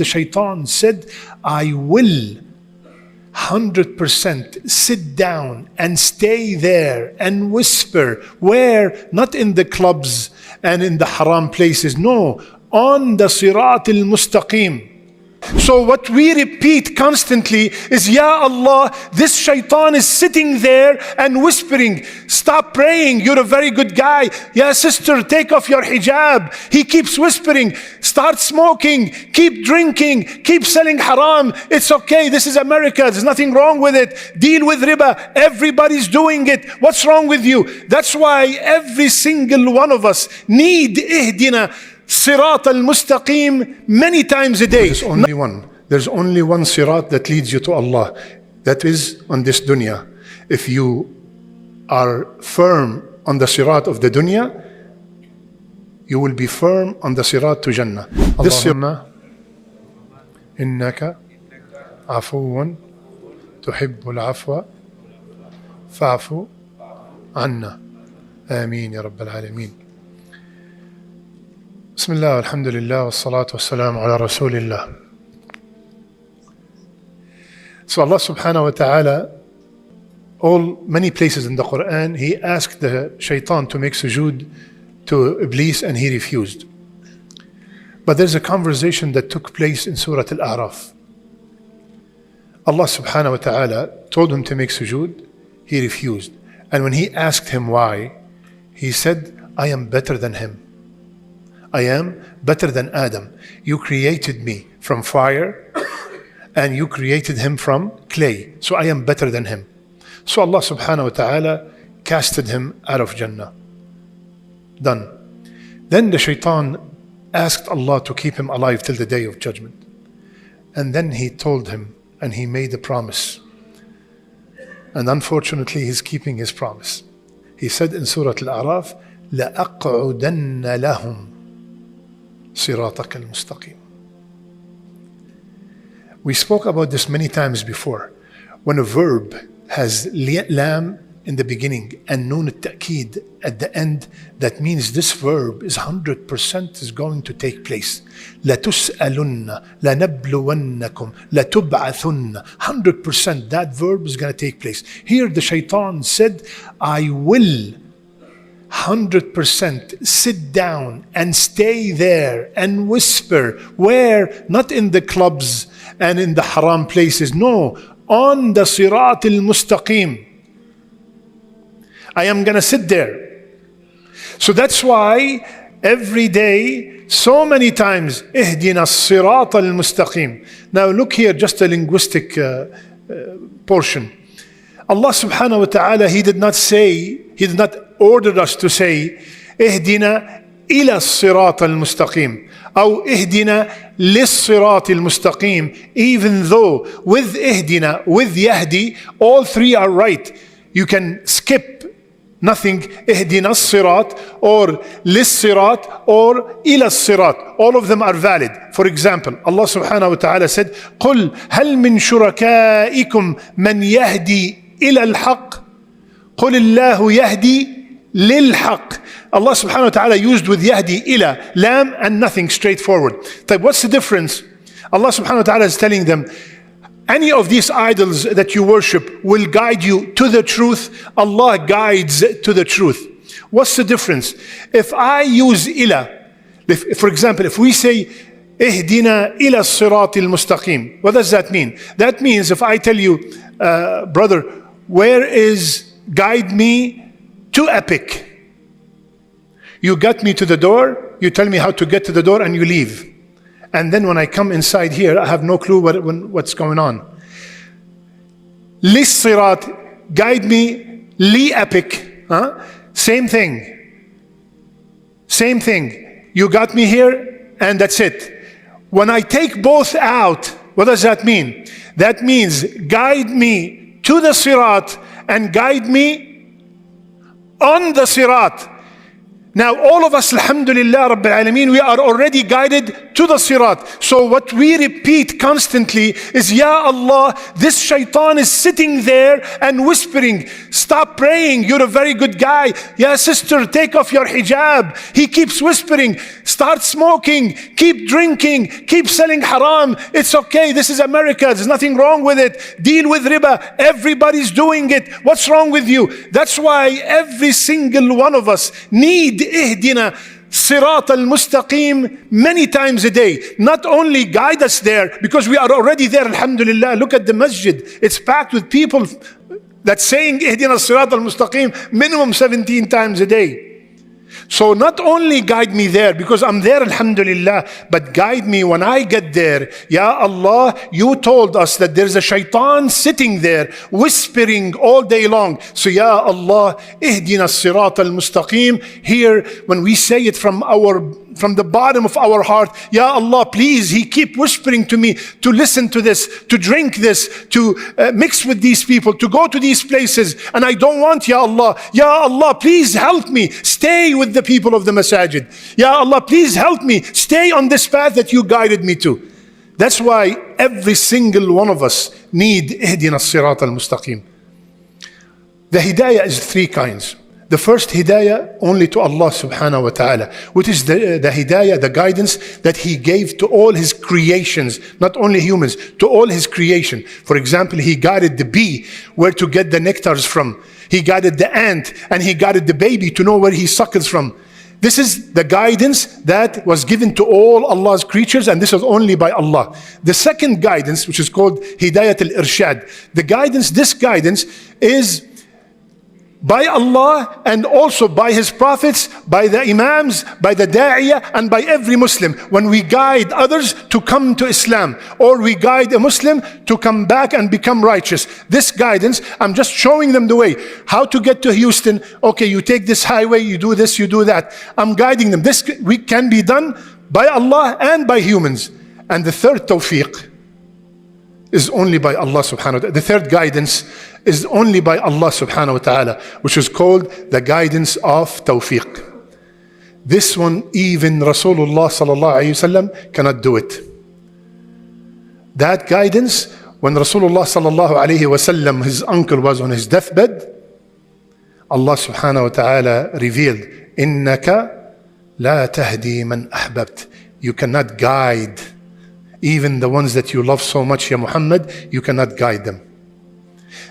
The shaitan said, I will 100% sit down and stay there and whisper. Where? Not in the clubs and in the haram places. No, on the Sirat al-Mustaqim. So what we repeat constantly is, Ya Allah, this shaitan is sitting there and whispering, stop praying, you're a very good guy. Ya sister, take off your hijab. He keeps whispering, start smoking, keep drinking, keep selling haram. It's okay, this is America, there's nothing wrong with it. Deal with riba, everybody's doing it. What's wrong with you? That's why every single one of us need ihdina Sirat al-Mustaqim many times a day. There's only one. There's only one sirat that leads you to Allah. That is on this dunya. If you are firm on the sirat of the dunya, you will be firm on the sirat to Jannah. Allahumma innaka afuwan tuhibbul afwa fa'fu anna. Ameen ya Rabbal Alameen. Bismillah, alhamdulillah, wa salatu wa salam ala rasulillah. So Allah subhanahu wa ta'ala, many places in the Quran, He asked the shaitan to make sujood to Iblis and he refused. But there's a conversation that took place in Surah Al-A'raf. Allah subhanahu wa ta'ala told him to make sujood, he refused. And when he asked him why, he said, I am better than him. I am better than Adam. You created me from fire and you created him from clay. So I am better than him. So Allah subhanahu wa ta'ala casted him out of Jannah. Done. Then the shaitan asked Allah to keep him alive till the day of judgment. And then he told him and he made a promise. And unfortunately he's keeping his promise. He said in Surah Al-A'raf, لَأَقْعُدَنَّ لَهُمْ صراطك المستقيم. We spoke about this many times before. When a verb has lam in the beginning and nun al-ta'keed at the end, that means this verb is 100% is going to take place. لَتُسْأَلُنَّ لَنَبْلُوَنَّكُمْ لَتُبْعَثُنَّ. 100% that verb is going to take place. Here the shaitan said, I will 100% sit down and stay there and whisper. Where? Not in the clubs and in the haram places. No, on the Sirat al-Mustaqim. I am going to sit there. So that's why every day, so many times, اهدنا الصراط المستقيم. Now look here, just a linguistic portion. Allah subhanahu wa ta'ala, He did not order us to say, اهدنا إلى الصراط المستقيم أو اهدنا للصراط المستقيم. Even though with اهدنا, with يهدي, all three are right. You can skip nothing, اهدنا الصراط or للصراط or إلى الصراط. All of them are valid. For example, Allah subhanahu wa ta'ala said, قل هل من شركائكم من يهدي إلى الحق قل الله يهدي للحق. Allah subhanahu wa ta'ala used with yahdi ila, lam and nothing, straightforward. What's the difference? Allah subhanahu wa ta'ala is telling them, any of these idols that you worship will guide you to the truth. Allah guides to the truth. What's the difference? If I use ila, for example, if we say اهدنا إلى الصراط المستقيم, what does that mean? That means if I tell you, brother, where is guide me to Epic? You got me to the door, you tell me how to get to the door and you leave. And then when I come inside here, I have no clue what's going on. Lis-sirat, guide me, li-epic. Same thing. Same thing. You got me here and that's it. When I take both out, what does that mean? That means guide me to the sirat and guide me on the sirat. Now all of us, alhamdulillah Rabbil Alameen, we are already guided to to the sirat. So what we repeat constantly is, Ya Allah, this shaitan is sitting there and whispering, stop praying, you're a very good guy. Ya sister, take off your hijab. He keeps whispering, start smoking, keep drinking, keep selling haram. It's okay, this is America, there's nothing wrong with it. Deal with riba, everybody's doing it. What's wrong with you? That's why every single one of us need ihdina Sirat al-Mustaqim many times a day. Not only guide us there, because we are already there, alhamdulillah. Look at the masjid. It's packed with people that's saying Ihdina Sirat al-Mustaqim minimum 17 times a day. So not only guide me there, because I'm there, alhamdulillah, but guide me when I get there. Ya Allah, you told us that there's a shaitan sitting there, whispering all day long. So Ya Allah, ihdina sirat al-mustaqim. Here, when we say it from the bottom of our heart, Ya Allah, please, he keep whispering to me to listen to this, to drink this, to mix with these people, to go to these places, and I don't want, Ya Allah. Ya Allah, please help me stay with the people of the masajid. Ya Allah, please help me stay on this path that you guided me to. That's why every single one of us need ihdina sirat al-mustaqim. The hidayah is three kinds. The first hidayah only to Allah subhanahu wa ta'ala, which is the hidayah, the guidance that he gave to all his creations, not only humans, to all his creation. For example, he guided the bee where to get the nectars from. He guided the ant and he guided the baby to know where he suckles from. This is the guidance that was given to all Allah's creatures, and this was only by Allah. The second guidance, which is called hidayat al-irshad, this guidance is by Allah and also by His prophets, by the imams, by the da'iyah, and by every Muslim. When we guide others to come to Islam, or we guide a Muslim to come back and become righteous. This guidance, I'm just showing them the way. How to get to Houston. Okay, you take this highway, you do this, you do that. I'm guiding them. This can be done by Allah and by humans. And the third tawfiq is only by Allah subhanahu wa ta'ala. The third guidance is only by Allah subhanahu wa ta'ala, which is called the guidance of tawfiq. This one, even Rasulullah sallallahu alayhi wasallam cannot do it. That guidance, when Rasulullah sallallahu alayhi wasallam, his uncle, was on his deathbed, Allah subhanahu wa ta'ala revealed, innaka la tahdi man ahbabt. You cannot guide even the ones that you love so much, Ya Muhammad, you cannot guide them.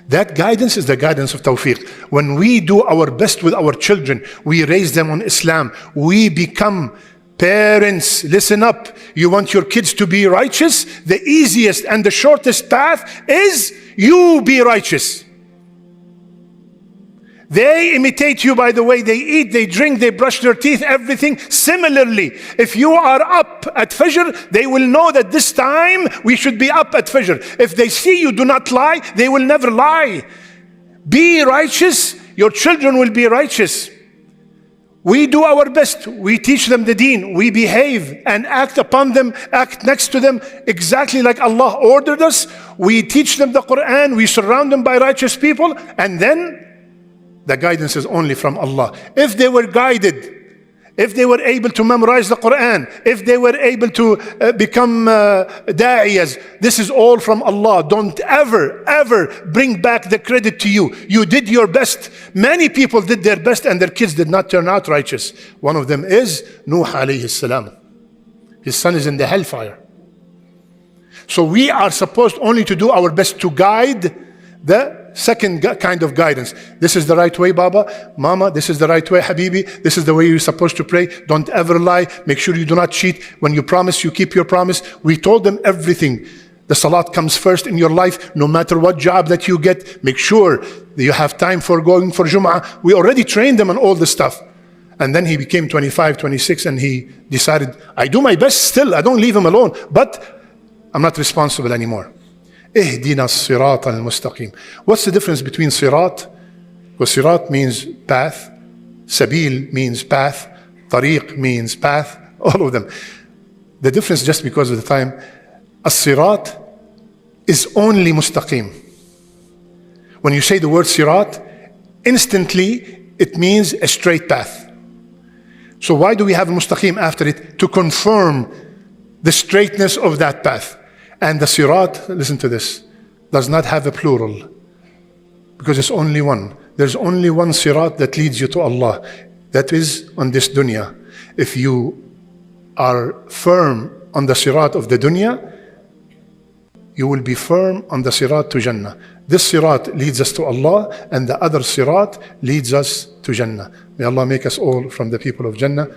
That guidance is the guidance of tawfiq. When we do our best with our children, we raise them on Islam, we become parents. Listen up. You want your kids to be righteous? The easiest and the shortest path is you be righteous. They imitate you by the way they eat, they drink, they brush their teeth, everything. Similarly, if you are up at Fajr, they will know that this time we should be up at Fajr. If they see you do not lie, they will never lie. Be righteous, your children will be righteous. We do our best. We teach them the deen. We behave and act upon them, act next to them exactly like Allah ordered us. We teach them the Quran. We surround them by righteous people, and then the guidance is only from Allah. If they were guided, if they were able to memorize the Quran, if they were able to become da'iyas, this is all from Allah. Don't ever bring back the credit to you. You did your best. Many people did their best and their kids did not turn out righteous. One of them is Nuh alayhi salam. His son is in the hellfire. So we are supposed only to do our best to guide the second kind of guidance. This is the right way, Baba, Mama, this is the right way, Habibi, this is the way you're supposed to pray. Don't ever lie. Make sure you do not cheat. When you promise, you keep your promise. We told them everything. The salat comes first in your life, no matter what job that you get. Make sure that you have time for going for Jum'ah. We already trained them on all this stuff. And then he became 25, 26, and he decided, I do my best still. I don't leave him alone, but I'm not responsible anymore. Ihdina sirat al-mustaqim. What's the difference between sirat? Because sirat means path, sabil means path, tariq means path, all of them. The difference, just because of the time, as-sirat is only mustaqim. When you say the word sirat, instantly it means a straight path. So why do we have mustaqim after it? To confirm the straightness of that path. And the sirat, listen to this, does not have a plural, because it's only one. There's only one sirat that leads you to Allah. That is on this dunya. If you are firm on the sirat of the dunya, you will be firm on the sirat to Jannah. This sirat leads us to Allah, and the other sirat leads us to Jannah. May Allah make us all from the people of Jannah.